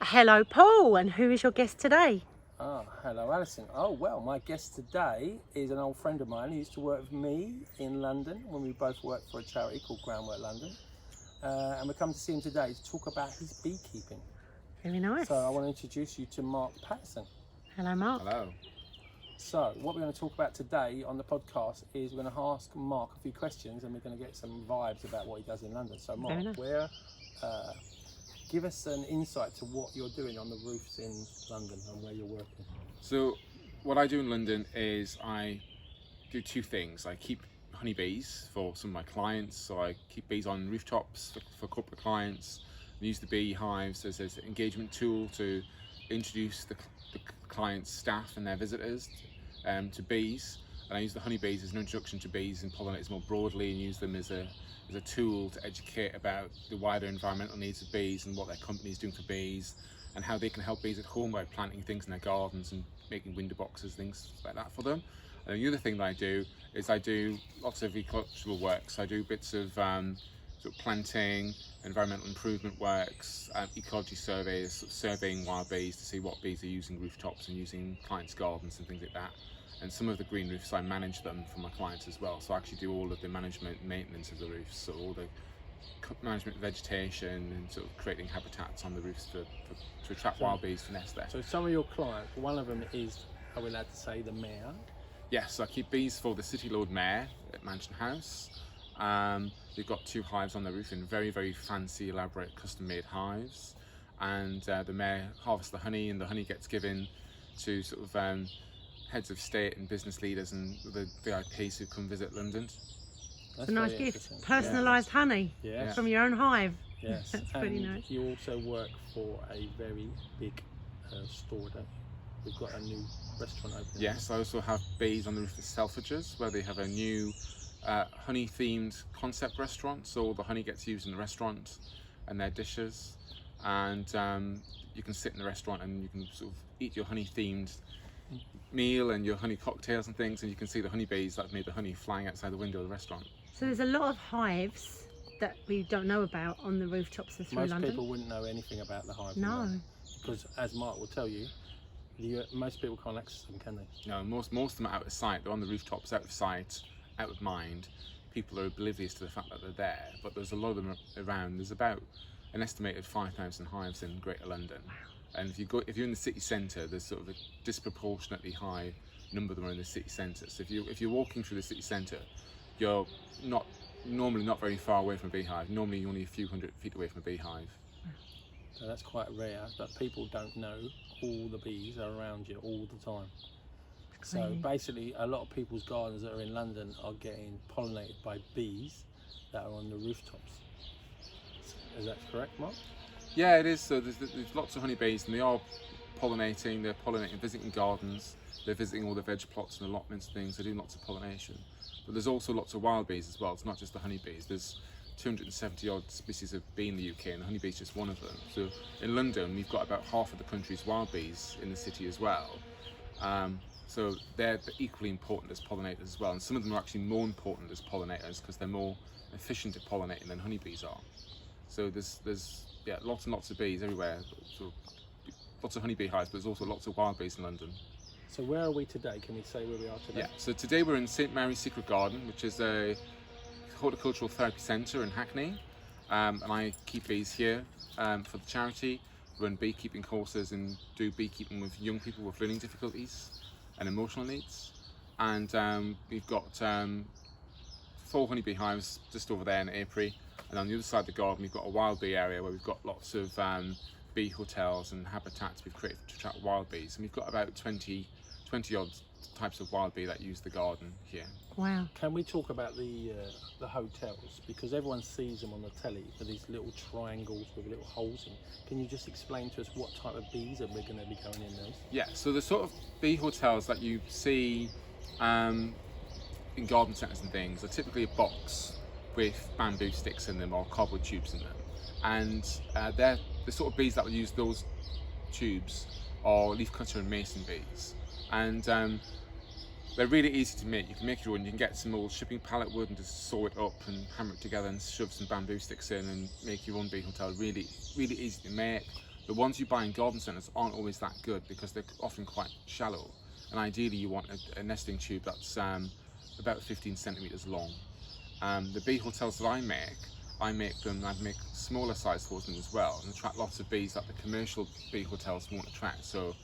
Hello, Paul, and who is your guest today? Hello Alison. Oh well, my guest today is an old friend of mine who used to work with me in London when we both worked for a charity called Groundwork London. And we're coming to see him today to talk about his beekeeping. Very nice. So I want to introduce you to Mark Patterson. Hello, Mark. Hello. So what we're going to talk about today on the podcast is we're going to ask Mark a few questions and we're going to get some vibes about what he does in London. So Mark, Very nice. give us an insight to what you're doing on the roofs in London and where you're working. So what I do in London is I do two things. I keep honeybees for some of my clients. So I keep bees on rooftops for corporate clients. I use the bee hives as an engagement tool to introduce the client's staff and their visitors to bees. And I use the honeybees as an introduction to bees and pollinators more broadly, and use them as a tool to educate about the wider environmental needs of bees and what their company is doing for bees and how they can help bees at home by planting things in their gardens and making window boxes, things like that for them. And the other thing that I do is I do lots of ecological work. So I do bits of sort of planting, environmental improvement works, ecology surveys, sort of surveying wild bees to see what bees are using rooftops and using clients' gardens and things like that. And some of the green roofs, I manage them for my clients as well. So I actually do all of the management and maintenance of the roofs, so all the management of vegetation and sort of creating habitats on the roofs to attract wild bees to nest there. So some of your clients, one of them is, are we allowed to say, the mayor? Yes, so I keep bees for the City Lord Mayor at Mansion House. We've got 2 hives on the roof in very, very fancy, elaborate, custom-made hives. And the mayor harvests the honey, and the honey gets given to sort of heads of state and business leaders and the VIPs who come visit London. It's a nice gift. Personalised honey from your own hive. Yes, That's pretty nice. You also work for a very big store, don't you? We've got a new restaurant opening. Yes, I also have bees on the roof at Selfridges, where they have a new honey-themed concept restaurant. So all the honey gets used in the restaurant and their dishes, and you can sit in the restaurant and you can sort of eat your honey-themed meal and your honey cocktails and things, and you can see the honeybees that have made the honey flying outside the window of the restaurant. So there's a lot of hives that we don't know about on the rooftops through London. Most people wouldn't know anything about the hive. No. Because as Mark will tell you, most people can't access them, can they? No, most of them are out of sight. They're on the rooftops, out of sight, out of mind. People are oblivious to the fact that they're there, but there's a lot of them around. There's about an estimated 5,000 hives in Greater London. Wow. And if you're in the city centre, there's sort of a disproportionately number of them are in the city centre. So if you're walking through the city centre, you're normally not very far away from a beehive. Normally you're only a few hundred feet away from a beehive. So that's quite rare, but people don't know all the bees are around you all the time. So basically a lot of people's gardens that are in London are getting pollinated by bees that are on the rooftops. Is that correct, Mark? Yeah, it is. So there's lots of honeybees, and they are pollinating. They're pollinating, visiting gardens. They're visiting all the veg plots and allotments and things. They're doing lots of pollination. But there's also lots of wild bees as well. It's not just the honeybees. There's 270 odd species of bee in the UK, and the honeybee is just one of them. So in London, we've got about half of the country's wild bees in the city as well. So they're equally important as pollinators as well. And some of them are actually more important as pollinators because they're more efficient at pollinating than honeybees are. So there's lots and lots of bees everywhere. So lots of honeybee hives, but there's also lots of wild bees in London. So where are we today? Can we say where we are today? Yeah, so today we're in St Mary's Secret Garden, which is a horticultural therapy centre in Hackney. And I keep bees here for the charity, run beekeeping courses and do beekeeping with young people with learning difficulties and emotional needs. And we've got 4 honeybee hives just over there in April. And on the other side of the garden, we've got a wild bee area where we've got lots of bee hotels and habitats we've created to attract wild bees. And we've got about 20 odd types of wild bee that use the garden here. Wow. Can we talk about the hotels? Because everyone sees them on the telly for these little triangles with little holes in. Can you just explain to us what type of bees are we going to be going in those? Yeah, so the sort of bee hotels that you see in garden centres and things are typically a box with bamboo sticks in them or cardboard tubes in them. And they're the sort of bees that will use those tubes or leafcutter and mason bees. And they're really easy to make. You can make your own. You can get some old shipping pallet wood and just saw it up and hammer it together and shove some bamboo sticks in and make your own bee hotel. Really, really easy to make. The ones you buy in garden centres aren't always that good because they're often quite shallow. And ideally you want a nesting tube that's about 15 centimetres long. The bee hotels that I make smaller size for them as well, and attract lots of bees that the commercial bee hotels won't attract. So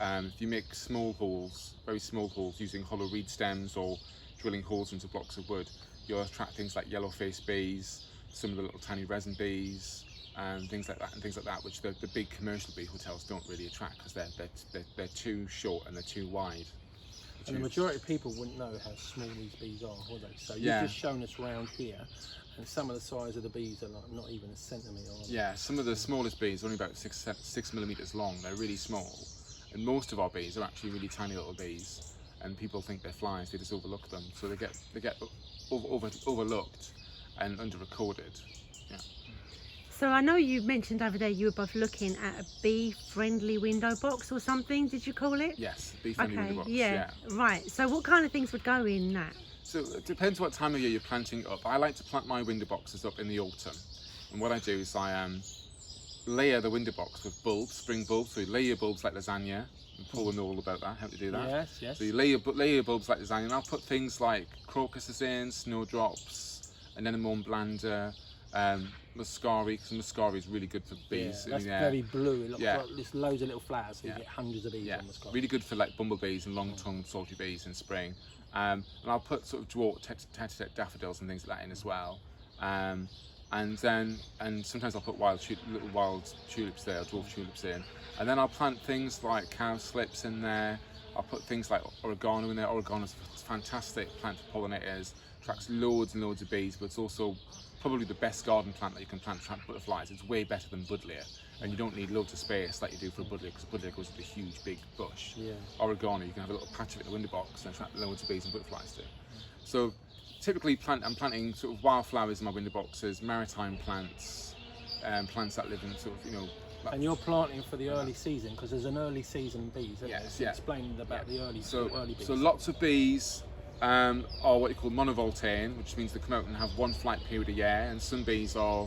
if you make small holes, very small holes, using hollow reed stems or drilling holes into blocks of wood, you'll attract things like yellow-faced bees, some of the little tiny resin bees, and things like that, which the big commercial bee hotels don't really attract because they're too short and they're too wide. And the majority of people wouldn't know how small these bees are, would they? So you've just shown us around here, and some of the size of the bees are like not even a centimetre. Yeah, some of the smallest bees are only about 6 millimetres long. They're really small, and most of our bees are actually really tiny little bees. And people think they're flies; they just overlook them. So they get overlooked and under-recorded. Yeah. So I know you mentioned over there you were both looking at a bee-friendly window box or something. Did you call it? Yes, bee-friendly window box. Yeah. Right. So what kind of things would go in that? So it depends what time of year you're planting up. I like to plant my window boxes up in the autumn, and what I do is I layer the window box with bulbs, spring bulbs. So you layer bulbs like lasagna. And Paul will know all about that, how to do that. Yes, yes. So you layer bulbs like lasagna, and I'll put things like crocuses in, snowdrops, anemone blanda, muscari, because muscari is really good for bees. Yeah, that's very blue. It looks like there's loads of little flowers, so you get hundreds of bees on muscari. Really good for like bumblebees and long-tongued salty bees in spring. And I'll put sort of dwarf daffodils and things like that in as well. And sometimes I'll put little wild tulips there, dwarf tulips in. And then I'll plant things like cowslips in there. I'll put things like oregano in there. Oregano is a fantastic plant for pollinators. Attracts loads and loads of bees, but it's also probably the best garden plant that you can plant to attract butterflies. It's way better than buddleia, and you don't need loads of space like you do for a buddleia, because buddleia goes with a huge big bush. Yeah. Oregano, you can have a little patch of it in the window box and attract loads of bees and butterflies too. So typically I'm planting sort of wildflowers in my window boxes, maritime plants, plants that live in sort of, and you're planting for the early season, because there's an early season bees, isn't there? So explain about the early bees. So lots of bees are what you call monovoltaic, which means they come out and have one flight period a year, and some bees are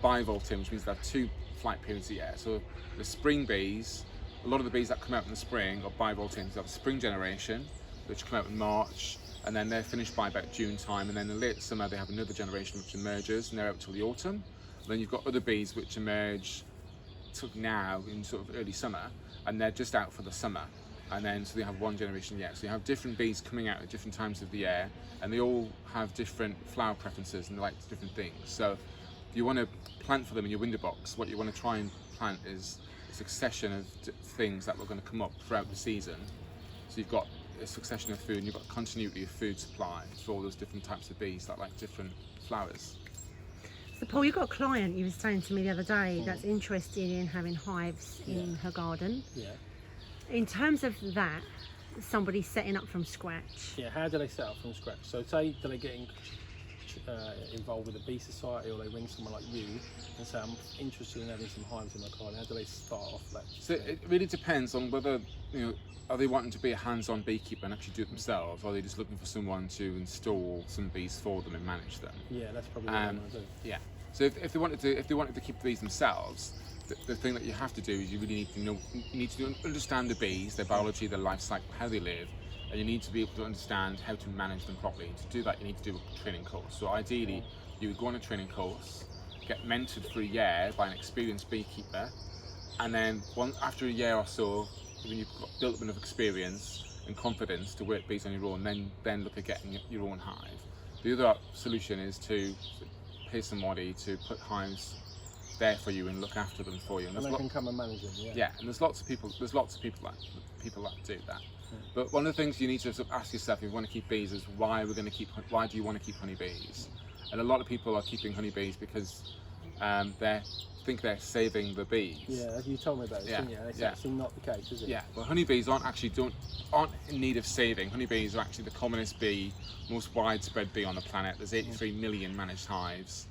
bivoltaic, which means they have 2 flight periods a year. So the spring bees, a lot of the bees that come out in the spring are bivoltaic. They have a spring generation, which come out in March, and then they're finished by about June time, and then in the late summer they have another generation which emerges, and they're out till the autumn. And then you've got other bees which emerge now in sort of early summer, and they're just out for the summer, and then so they have one generation a year. So you have different bees coming out at different times of the year, and they all have different flower preferences and they like different things. So if you want to plant for them in your window box, what you want to try and plant is a succession of things that are going to come up throughout the season. So you've got a succession of food, and you've got continuity of food supply for all those different types of bees that like different flowers. So Paul, you've got a client, you were saying to me the other day, that's interested in having hives in her garden. Yeah. In terms of that, somebody setting up from scratch. Yeah, how do they set up from scratch? So say, do they get involved with a bee society, or they ring someone like you and say, I'm interested in having some hives in my garden? How do they start off that? So it really depends on whether, are they wanting to be a hands-on beekeeper and actually do it themselves, or are they just looking for someone to install some bees for them and manage them? Yeah, that's probably what I want to do. Yeah. So if they wanted to keep the bees themselves, the thing that you have to do is you really need to understand the bees, their biology, their life cycle, how they live, and you need to be able to understand how to manage them properly. To do that, you need to do a training course. So ideally, you would go on a training course, get mentored for a year by an experienced beekeeper, and then after a year or so, when you've built up enough experience and confidence to work bees on your own, then look at getting your own hive. The other solution is to pay somebody to put hives there for you and look after them for you. And they can come and manage them. Yeah, and there's lots of people that do that. But one of the things you need to sort of ask yourself if you want to keep bees is why do you want to keep honeybees? And a lot of people are keeping honeybees because they think they're saving the bees. Yeah, you told me about this, didn't you? It's actually not the case, is it? Yeah, well, honeybees aren't in need of saving. Honeybees are actually the commonest bee, most widespread bee on the planet. There's 83 million managed hives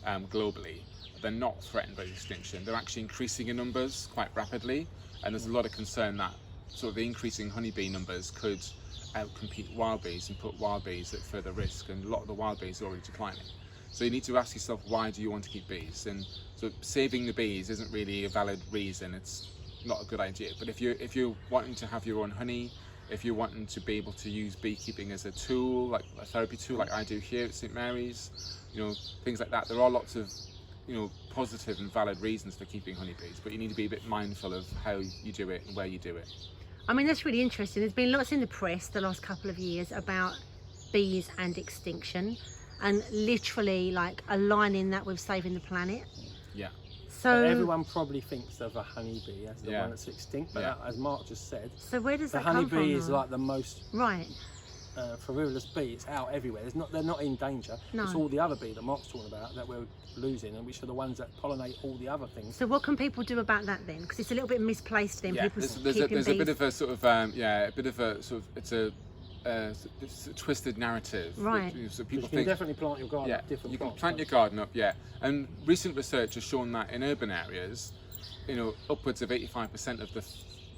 globally. They're not threatened by extinction. They're actually increasing in numbers quite rapidly, and there's a lot of concern that sort of the increasing honeybee numbers could outcompete wild bees and put wild bees at further risk, and a lot of the wild bees are already declining. So you need to ask yourself, why do you want to keep bees? And so saving the bees isn't really a valid reason. It's not a good idea. But if you're wanting to have your own honey, if you're wanting to be able to use beekeeping as a tool, like a therapy tool, like I do here at St Mary's, things like that, there are lots of positive and valid reasons for keeping honeybees, but you need to be a bit mindful of how you do it and where you do it. I mean, that's really interesting. There's been lots in the press the last couple of years about bees and extinction, and literally like aligning that with saving the planet. Yeah. So everyone probably thinks of a honeybee as the one that's extinct, but as Mark just said, so where does the that come from? honeybee is like the most frivolous bee. It's out everywhere. They're not in danger. No. It's all the other bee that Mark's talking about that we're losing, and which are the ones that pollinate all the other things. So what can people do about that then? Because it's a little bit misplaced then. People there's a bit of a sort of it's a twisted narrative. Right. So people you can definitely plant your garden up different you plants, can plant your garden up, and recent research has shown that in urban areas, upwards of 85% of the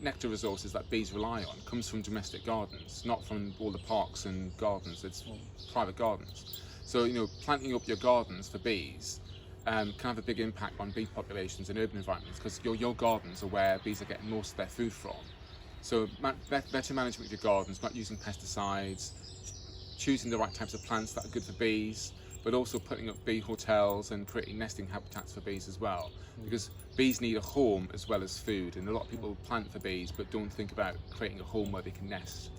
nectar resources that bees rely on comes from domestic gardens, not from all the parks and gardens. It's private gardens. So planting up your gardens for bees can have a big impact on bee populations in urban environments, because your gardens are where bees are getting most of their food from. So better management of your gardens, not using pesticides, choosing the right types of plants that are good for bees, but also putting up bee hotels and creating nesting habitats for bees as well, because bees need a home as well as food, and a lot of people plant for bees but don't think about creating a home where they can nest.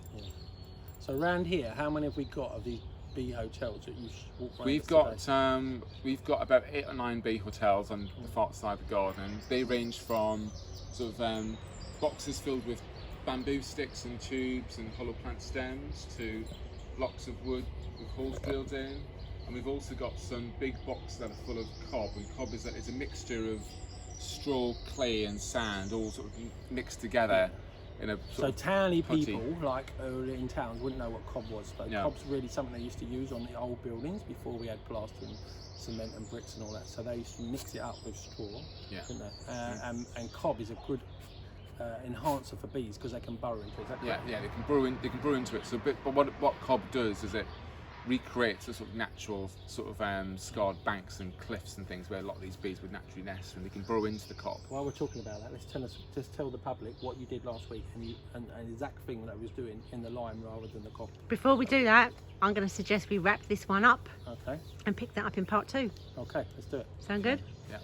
So around here, how many have we got of these bee hotels that you walk around? We've got about 8 or 9 bee hotels on the far side of the garden. They range from sort of boxes filled with bamboo sticks and tubes and hollow plant stems to blocks of wood with holes drilled in. And we've also got some big boxes that are full of cob, and cob is a mixture of straw, clay and sand, all sort of mixed together in a sort of towny potty. people, like in towns, wouldn't know what cob was. But cob's really something they used to use on the old buildings before we had plaster and cement and bricks and all that. So they used to mix it up with straw, didn't they? And cob is a good enhancer for bees because they can burrow into it. Is that correct? They can burrow into it. So, but what cob does is it recreates a sort of natural sort of scarred banks and cliffs and things where a lot of these bees would naturally nest, and they can burrow into the cob. While we're talking about that, let's tell the public what you did last week and the exact thing that I was doing in the lime rather than the cob. Before we do that, I'm going to suggest we wrap this one up. Okay. And pick that up in part 2. Okay, let's do it. Sound good? Yeah.